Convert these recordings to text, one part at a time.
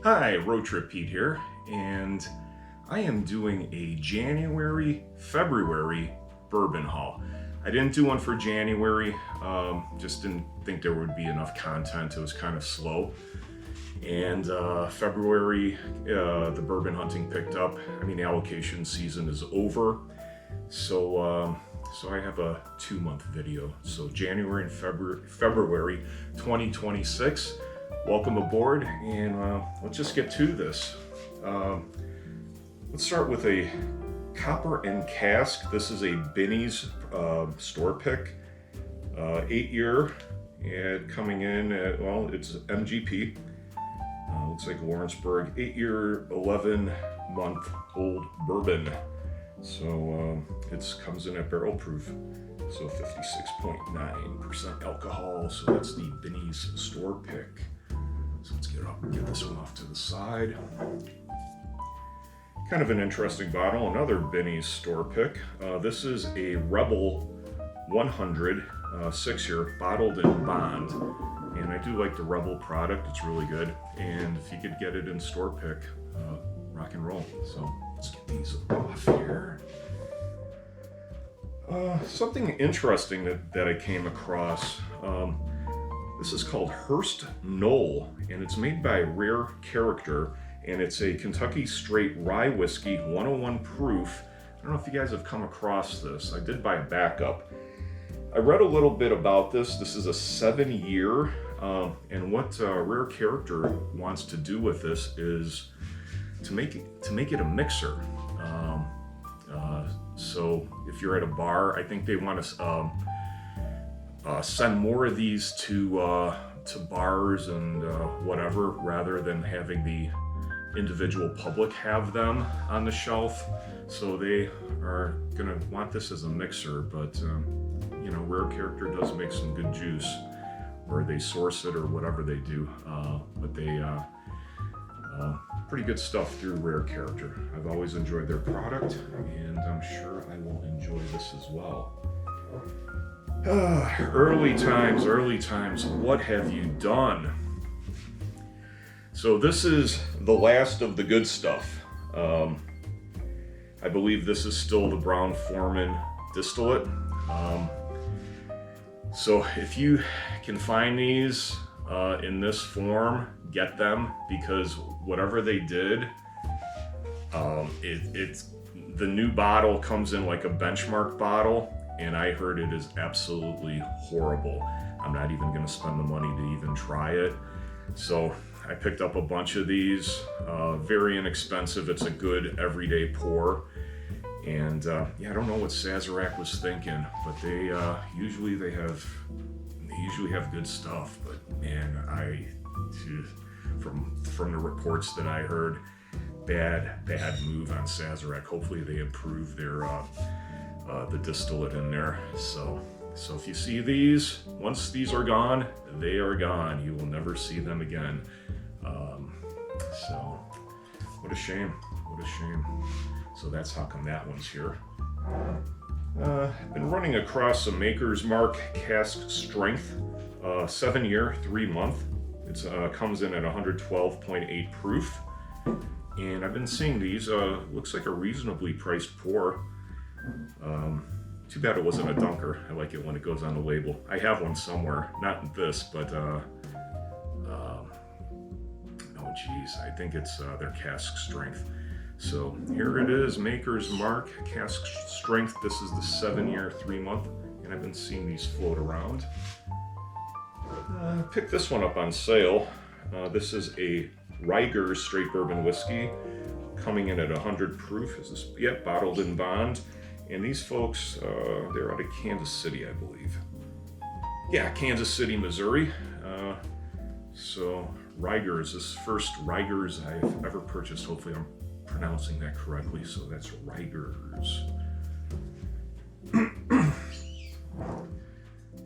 Hi, Road Trip Pete here, and I am doing a January-February bourbon haul. I didn't do one for January, just didn't think there would be enough content. It was kind of slow. And February, the bourbon hunting picked up. I mean, the allocation season is over. So I have a 2-month video. So January and February 2026. Welcome aboard, and let's just get to this. Let's start with a copper and cask. This is a Binny's store pick, 8-year, and coming in at, well, it's MGP. Looks like Lawrenceburg, 8-year, 11-month-old bourbon. So it comes in at barrel proof, so 56.9% alcohol. So that's the Binny's store pick. So let's get this one off to the side. Kind of an interesting bottle, another Binny's store pick. This is a Rebel 100 6-year bottled in bond. And I do like the Rebel product, it's really good. And if you could get it in store pick, rock and roll. So let's get these off here. Something interesting that I came across. This is called Hearst Knoll, and it's made by Rare Character, and it's a Kentucky straight rye whiskey, 101 proof. I don't know if you guys have come across this. I did buy a backup. I read a little bit about this. This is a 7-year, and what Rare Character wants to do with this is to make it a mixer. So if you're at a bar, I think they want to send more of these to bars and whatever, rather than having the individual public have them on the shelf. So they are gonna want this as a mixer, but you know, Rare Character does make some good juice, or they source it or whatever they do. But they pretty good stuff through Rare Character. I've always enjoyed their product, and I'm sure I will enjoy this as well. Early times, what have you done? So this is the last of the good stuff. I believe this is still the Brown-Forman distillate. So if you can find these in this form, get them, because whatever they did, it's the new bottle comes in like a benchmark bottle, and I heard it is absolutely horrible. I'm not even going to spend the money to even try it. So I picked up a bunch of these, very inexpensive. It's a good everyday pour. And yeah, I don't know what Sazerac was thinking, but they usually have good stuff. But man, from the reports that I heard, bad move on Sazerac. Hopefully they improve their the distillate in there. So if you see these, once these are gone, they are gone. You will never see them again. So what a shame. So that's how come that one's here. I've been running across some Maker's Mark cask strength, 7-year, 3-month. It comes in at 112.8 proof. And I've been seeing these, looks like a reasonably priced pour. Too bad it wasn't a dunker. I like it when it goes on the label. I have one somewhere, not this, but oh geez, I think it's their cask strength. So here it is, Maker's Mark cask strength. This is the 7-year, 3-month, and I've been seeing these float around. Picked this one up on sale. This is a Riger straight bourbon whiskey, coming in at 100 proof. Is this, yep, bottled in bond. And these folks, they're out of Kansas City, I believe. Yeah, Kansas City, Missouri. So Riger's, this first Riger's I've ever purchased. Hopefully I'm pronouncing that correctly. So that's Riger's.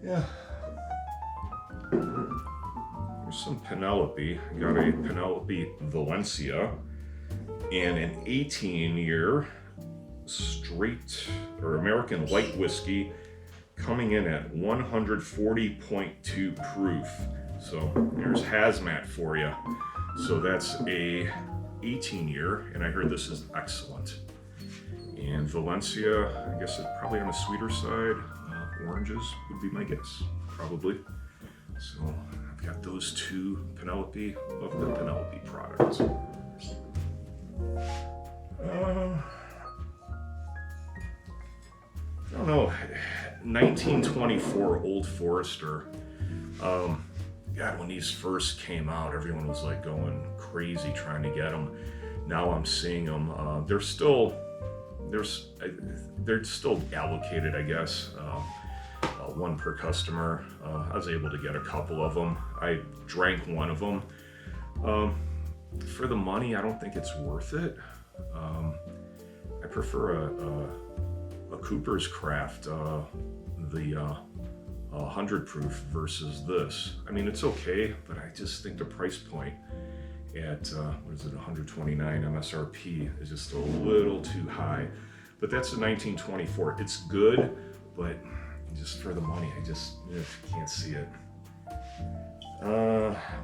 Yeah. There's some Penelope. Got a Penelope Valencia and an 18-year straight or American light whiskey, coming in at 140.2 proof. So there's hazmat for you. So that's a 18 year, and I heard this is excellent. And Valencia, I guess it's probably on the sweeter side. Oranges would be my guess, probably. So I've got those two. Penelope, love the Penelope product. I don't know, 1924 Old Forester. God, when these first came out, everyone was like going crazy trying to get them. Now I'm seeing them. They're still allocated, I guess. One per customer. I was able to get a couple of them. I drank one of them. For the money, I don't think it's worth it. I prefer a Cooper's Craft, the 100 proof versus this. I mean, it's okay, but I just think the price point at, what is it, 129 MSRP is just a little too high. But that's a 1924. It's good, but just for the money, I just can't see it.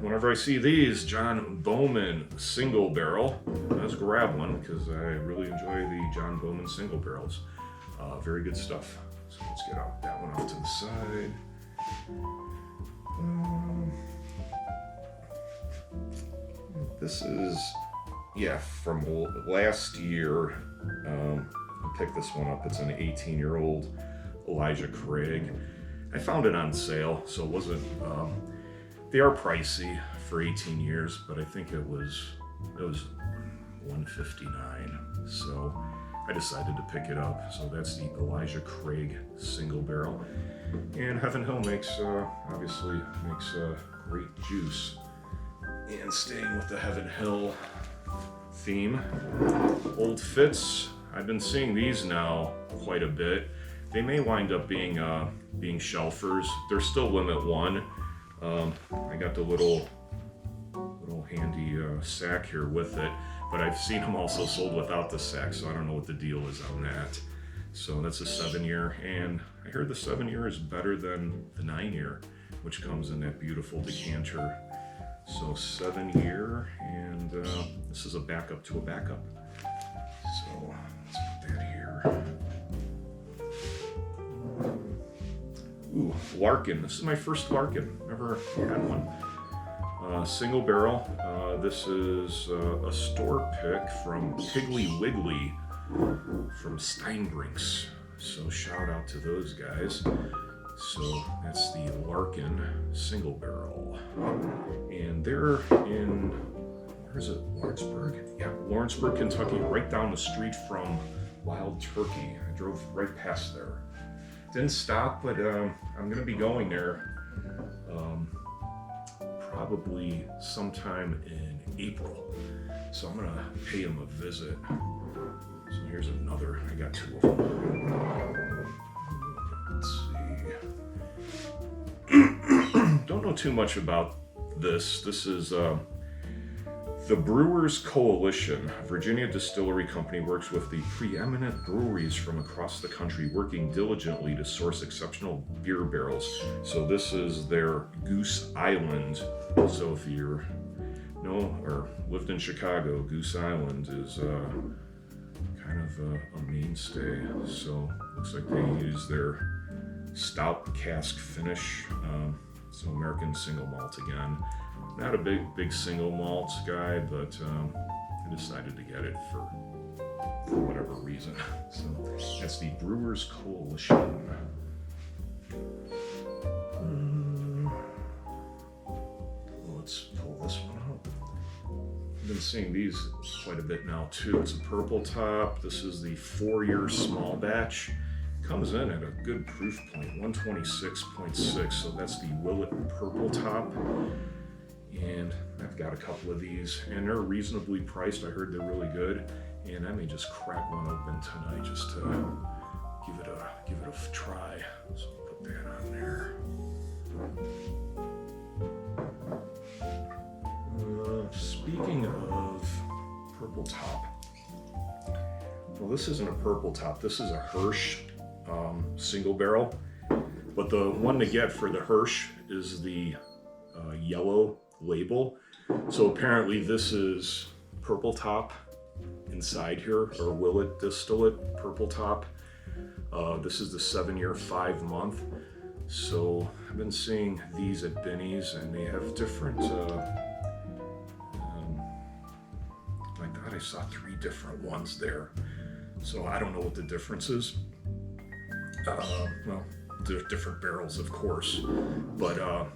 Whenever I see these, John Bowman single barrel, let's grab one because I really enjoy the John Bowman single barrels. Very good stuff. So let's get out that one off to the side. This is, from last year. I picked this one up. It's an 18-year-old Elijah Craig. I found it on sale, so it wasn't. They are pricey for 18 years, but I think it was $159. So I decided to pick it up. So that's the Elijah Craig single barrel. And Heaven Hill obviously makes great juice. And staying with the Heaven Hill theme, Old Fitz. I've been seeing these now quite a bit. They may wind up being shelfers. They're still limit one. I got the little handy sack here with it, but I've seen them also sold without the sack, so I don't know what the deal is on that. So that's a 7-year, and I heard the 7-year is better than the 9-year, which comes in that beautiful decanter. So 7-year, and this is a backup to a backup. So let's put that here. Ooh, Larkin. This is my first Larkin. Never had one. Single barrel. This is a store pick from Piggly Wiggly from Steinbrink's. So shout out to those guys. So that's the Larkin single barrel. And they're in, where is it? Lawrenceburg? Yeah, Lawrenceburg, Kentucky, right down the street from Wild Turkey. I drove right past there. Didn't stop, but I'm gonna be going there probably sometime in April. So I'm gonna pay him a visit. So here's another, I got 2 of them. Let's see. Don't know too much about this. This is the Brewers Coalition. Virginia Distillery Company works with the preeminent breweries from across the country, working diligently to source exceptional beer barrels. So this is their Goose Island. So if you're or lived in Chicago, Goose Island is kind of a mainstay. So looks like they use their stout cask finish. So American single malt again. Not a big single malt guy, but I decided to get it for whatever reason. So that's the Brewers Coalition. Let's pull this one up. I've been seeing these quite a bit now too. It's a purple top. This is the 4-year small batch. Comes in at a good proof point, 126.6. So that's the Willett purple top. And I've got a couple of these, and they're reasonably priced. I heard they're really good, and I may just crack one open tonight just to give it a try. So I'll put that on there. Speaking of purple top, well, this isn't a purple top. This is a Hirsch single barrel, but the one to get for the Hirsch is the yellow label. So apparently this is Purple Top inside here, or Willett Distillate Purple Top. This is the 7-year, 5-month. So I've been seeing these at Benny's, and they have different, I thought I saw 3 different ones there. So I don't know what the difference is. Well, they're different barrels, of course, but I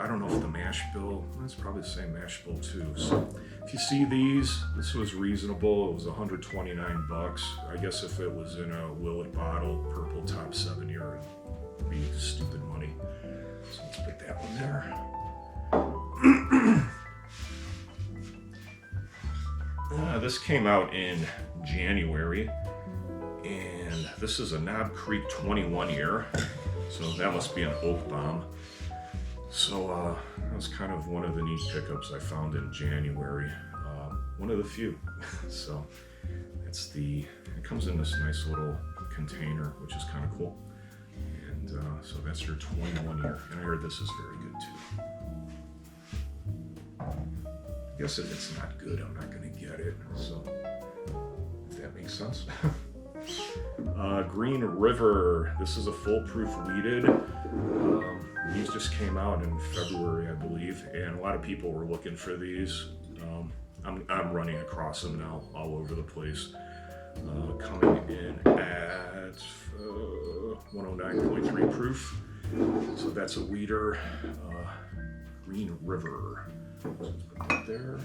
don't know if the mash bill, it's probably the same mash bill too. So if you see these, this was reasonable. It was 129 bucks. I guess if it was in a Willett bottle, Purple Top 7-year, it'd be stupid money. So let's put that one there. This came out in January, and this is a Knob Creek 21-year, so that must be an oak bomb. So that was kind of one of the neat pickups I found in January, one of the few. So that's it comes in this nice little container, which is kind of cool. And so that's your 21-year, and I heard this is very good too. I guess if it's not good, I'm not going to get it, so if that makes sense. Green River, this is a foolproof weeded. These just came out in February, I believe, and a lot of people were looking for these. I'm running across them now all over the place. Coming in at 109.3 proof. So that's a weeder. Green River. So let's put that there.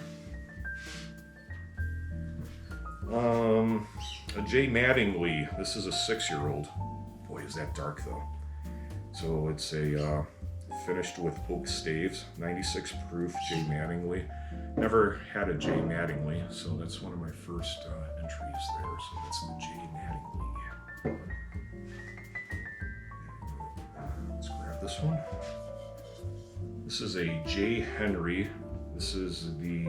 A J. Mattingly. This is a 6-year-old. Boy, is that dark though. So it's a finished with oak staves, 96 proof J. Mattingly. Never had a J. Mattingly, so that's one of my first entries there. So that's the J. Mattingly. Let's grab this one. This is a J. Henry. This is the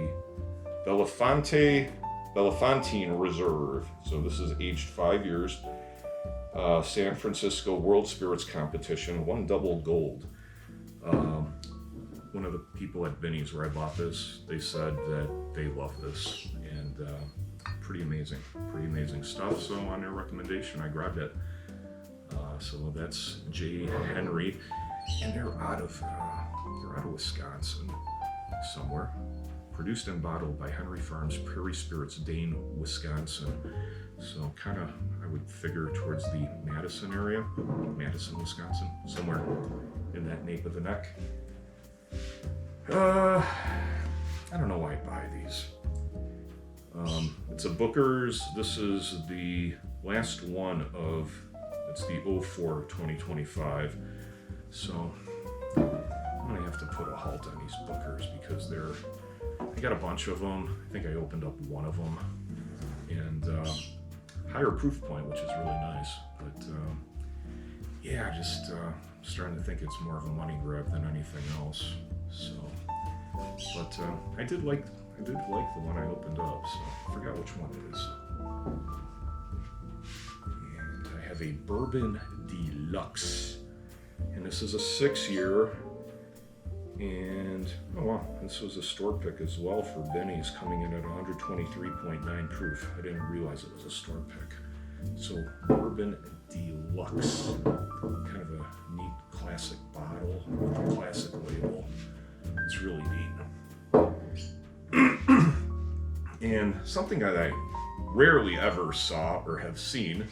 Belafonte Bellefontaine Reserve. So this is aged 5 years. San Francisco World Spirits Competition, won double gold. One of the people at Benny's where I bought this, they said that they love this, and pretty amazing stuff. So on their recommendation, I grabbed it. So that's J. Henry, and they're out of Wisconsin somewhere. Produced and bottled by Henry Farms, Prairie Spirits, Dane, Wisconsin. So kind of, I would figure towards the Madison area, Madison, Wisconsin, somewhere in that nape of the neck. I don't know why I buy these. It's a Booker's. This is the last one of, it's the 04-2025. So I'm gonna have to put a halt on these Booker's because I got a bunch of them. I think I opened up one of them, and higher proof point, which is really nice. But yeah, just starting to think it's more of a money grab than anything else. So, but I did like the one I opened up. So I forgot which one it is. And I have a Bourbon Deluxe, and this is a 6-year. And oh wow, this was a store pick as well for Benny's, coming in at 123.9 proof. I didn't realize it was a store pick. So Bourbon Deluxe, kind of a neat classic bottle with a classic label. It's really neat. And something that I rarely ever saw or have seen.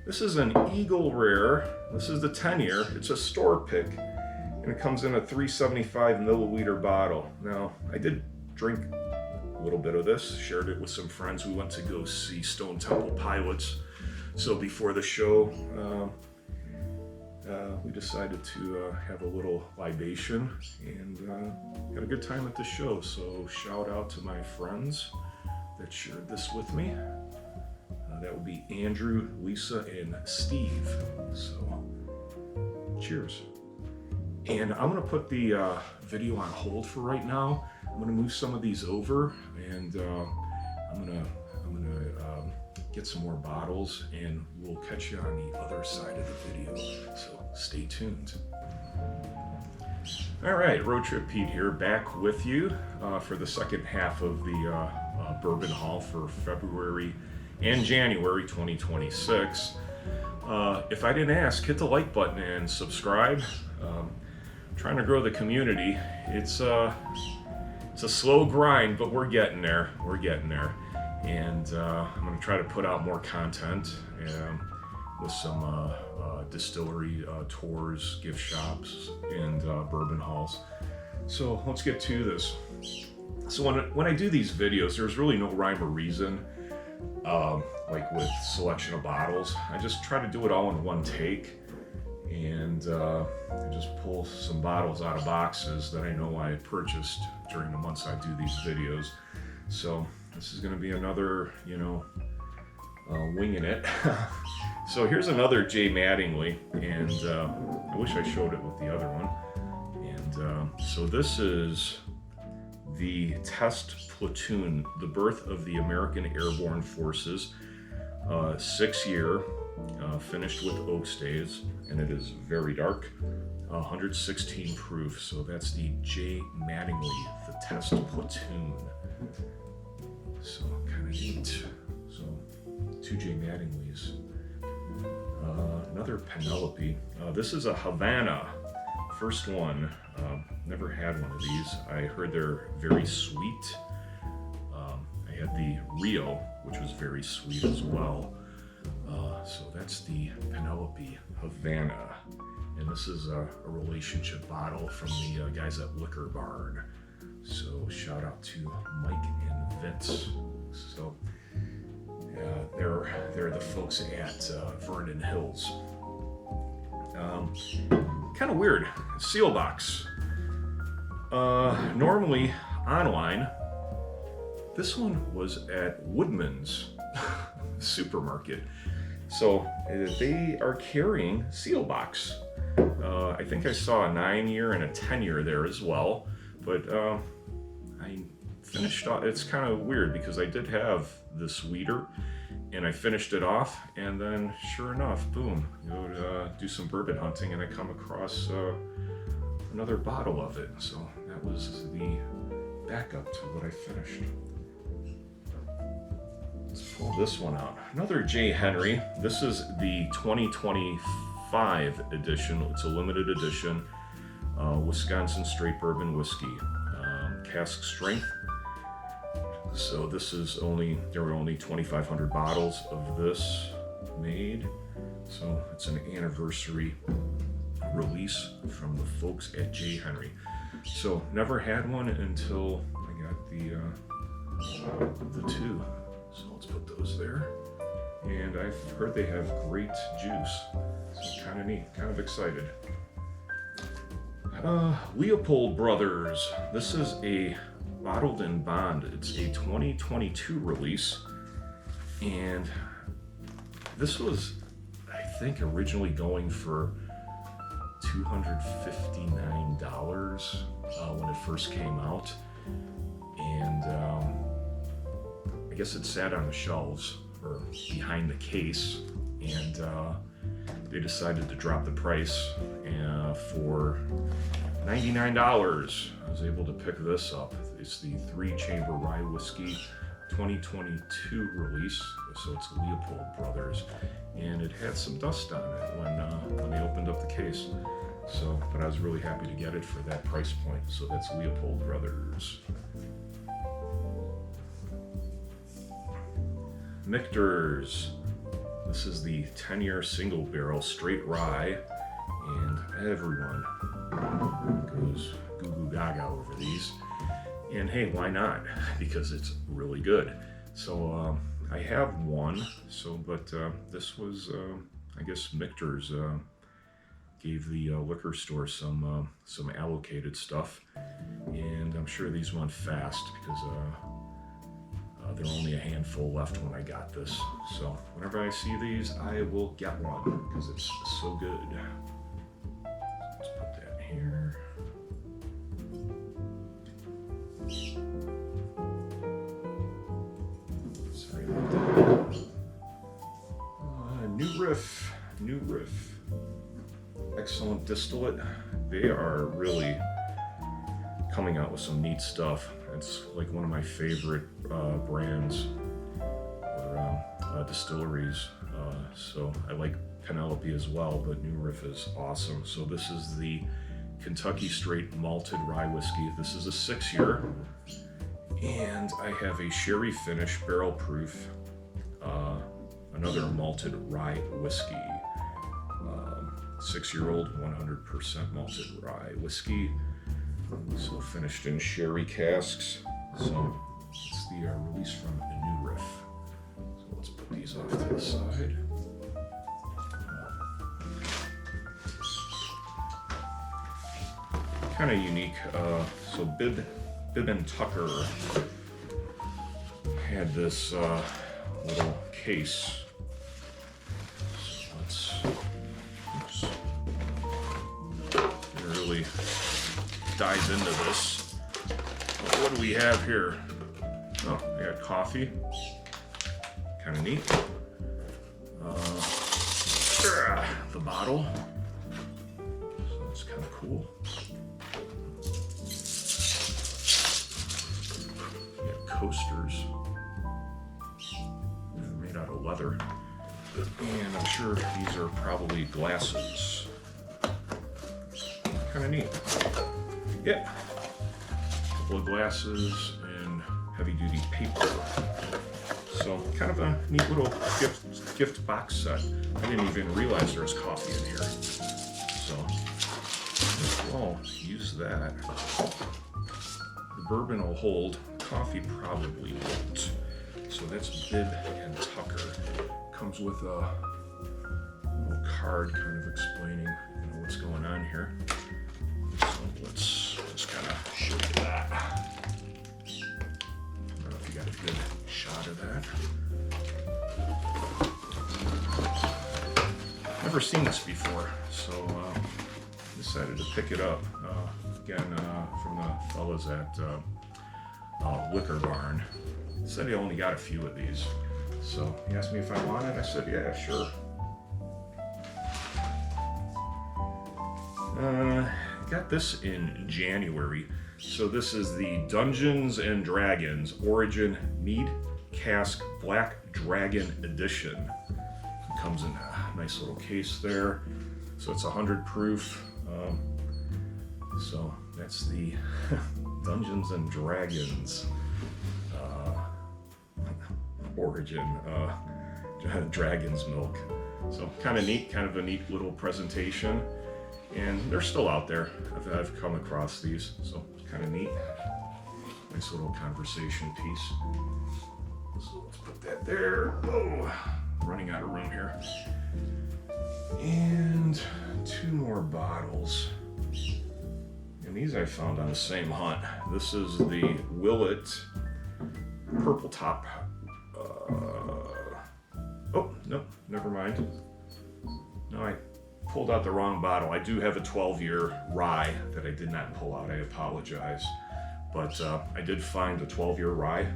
This is an Eagle Rare. This is the 10-year. It's a store pick. And it comes in a 375 milliliter bottle. Now, I did drink a little bit of this, shared it with some friends. We went to go see Stone Temple Pilots. So before the show, we decided to have a little libation and had a good time at the show. So shout out to my friends that shared this with me. That would be Andrew, Lisa, and Steve. So cheers. And I'm gonna put the video on hold for right now. I'm gonna move some of these over, and I'm gonna get some more bottles, and we'll catch you on the other side of the video. So stay tuned. All right, Road Trip Pete here, back with you for the second half of the bourbon haul for February and January 2026. If I didn't ask, hit the like button and subscribe. Trying to grow the community. It's a slow grind, but we're getting there. We're getting there, and I'm going to try to put out more content with some distillery tours, gift shops, and bourbon hauls. So let's get to this. So when I do these videos, there's really no rhyme or reason. Like with selection of bottles, I just try to do it all in one take, and I just pull some bottles out of boxes that I know I purchased during the months I do these videos. So this is going to be another, winging it. So here's another J. Mattingly, and I wish I showed it with the other one. And so this is the Test Platoon, the birth of the American Airborne Forces, 6-year, finished with oak staves, and it is very dark, 116 proof. So that's the J. Mattingly, the Test Platoon. So kind of neat. So 2 J. Mattinglys. Another Penelope. This is a Havana, first one. Never had one of these. I heard they're very sweet. I had the Rio, which was very sweet as well. So that's the Penelope Havana. And this is a relationship bottle from the guys at Liquor Barn. So shout out to Mike and Vince. So they're the folks at Vernon Hills. Kind of weird. Seal box. Normally online, this one was at Woodman's supermarket. So they are carrying seal box. I think I saw a 9-year and a 10-year there as well, but I finished off. It's kind of weird because I did have this weeder, and I finished it off, and then sure enough, boom, go to do some bourbon hunting, and I come across another bottle of it. So that was the backup to what I finished. Let's pull this one out. Another J. Henry. This is the 2025 edition. It's a limited edition Wisconsin straight bourbon whiskey, cask strength. So this is there were only 2,500 bottles of this made. So it's an anniversary release from the folks at J. Henry. So never had one until I got the 2. So let's put those there. And I've heard they have great juice. So kind of neat, kind of excited. Leopold Brothers. This is a bottled in bond. It's a 2022 release. And this was, I think, originally going for $259 when it first came out. And I guess it sat on the shelves or behind the case, and they decided to drop the price for $99. I was able to pick this up. It's the 3-chamber rye whiskey 2022 release, so it's Leopold Brothers, and it had some dust on it when they opened up the case. So, but I was really happy to get it for that price point. So that's Leopold Brothers. Michter's. This is the 10-year single barrel straight rye, and everyone goes goo goo gaga over these. And hey, why not? Because it's really good. So I have one. So, but this was, I guess, Michter's gave the liquor store some allocated stuff, and I'm sure these went fast because there were only a handful left when I got this. So whenever I see these, I will get one because it's so good. Let's put that here. Sorry about that. New riff. Excellent distillate, they are really coming out with some neat stuff. It's like one of my favorite brands or distilleries. So I like Penelope as well, but New Riff is awesome. So this is the Kentucky Straight Malted Rye Whiskey. This is a 6-year, and I have a sherry finish, barrel proof, another malted rye whiskey. 6-year-old, 100% malted rye whiskey. So finished in sherry casks. So it's the release from a New Riff. So let's put these off to the side. Kind of unique. So Bibb and Tucker had this little case. So let's really dive into this. What do we have here? Oh, I got coffee. Kind of neat. The bottle. So that's kind of cool. We got coasters. They're made out of leather. And I'm sure these are probably glasses. Kind of neat. Yeah. A couple of glasses and heavy-duty paper. So kind of a neat little gift box set. I didn't even realize there was coffee in here. So I'll use that. The bourbon will hold. Coffee probably won't. So that's Bibb and Tucker. Comes with a little card kind of explaining what's going on here. So let's just kind of show you that. I don't know if you got a good shot of that. Never seen this before, so decided to pick it up. Again, from the fellas at Liquor Barn. Said he only got a few of these. So he asked me if I wanted. I said, yeah, sure. Got this in January. So this is the Dungeons and Dragons Origin Mead Cask Black Dragon Edition. It comes in a nice little case there. So it's 100 proof. So that's the Dungeons and Dragons Origin Dragon's Milk. So kind of neat, kind of a neat little presentation. And they're still out there. I've come across these, so kind of neat. Nice little conversation piece. So let's put that there. Oh, running out of room here. And 2 more bottles. And these I found on the same hunt. This is the Willett Purple Top. Oh, no, never mind. No, I pulled out the wrong bottle. I do have a 12-year rye that I did not pull out. I apologize. But I did find a 12-year rye.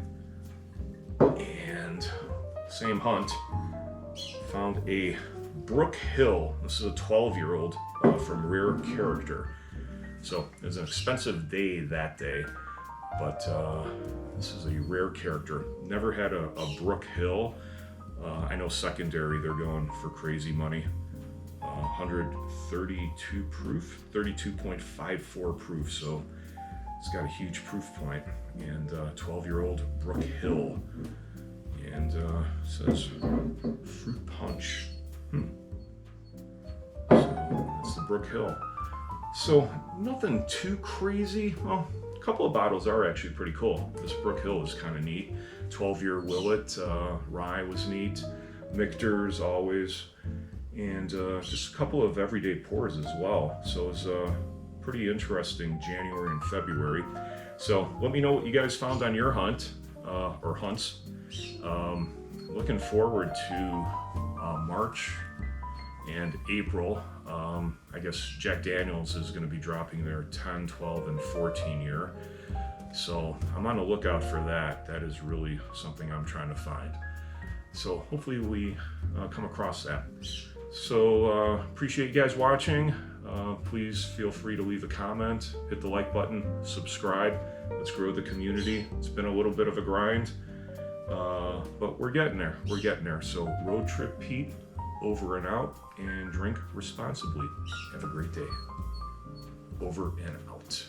And same hunt, found a Brook Hill. This is a 12-year-old from Rare Character. So it was an expensive day that day. But this is a Rare Character. Never had a Brook Hill. I know secondary, they're going for crazy money. 132 proof, 32.54 proof, so it's got a huge proof point. And 12-year-old Brook Hill, and says fruit punch. So that's the Brook Hill. So nothing too crazy. Well, a couple of bottles are actually pretty cool. This Brook Hill is kind of neat. 12-year Willett rye was neat. Michter's always. And just a couple of everyday pours as well. So it's pretty interesting January and February. So let me know what you guys found on your hunt or hunts. Looking forward to March and April. I guess Jack Daniels is going to be dropping their 10, 12, and 14 year. So I'm on the lookout for that. That is really something I'm trying to find. So hopefully we come across that. So appreciate you guys watching. please feel free to leave a comment, hit the like button, subscribe. Let's grow the community. It's been a little bit of a grind, but we're getting there. We're getting there. So Road Trip Pete, over and out, and drink responsibly. Have a great day. Over and out.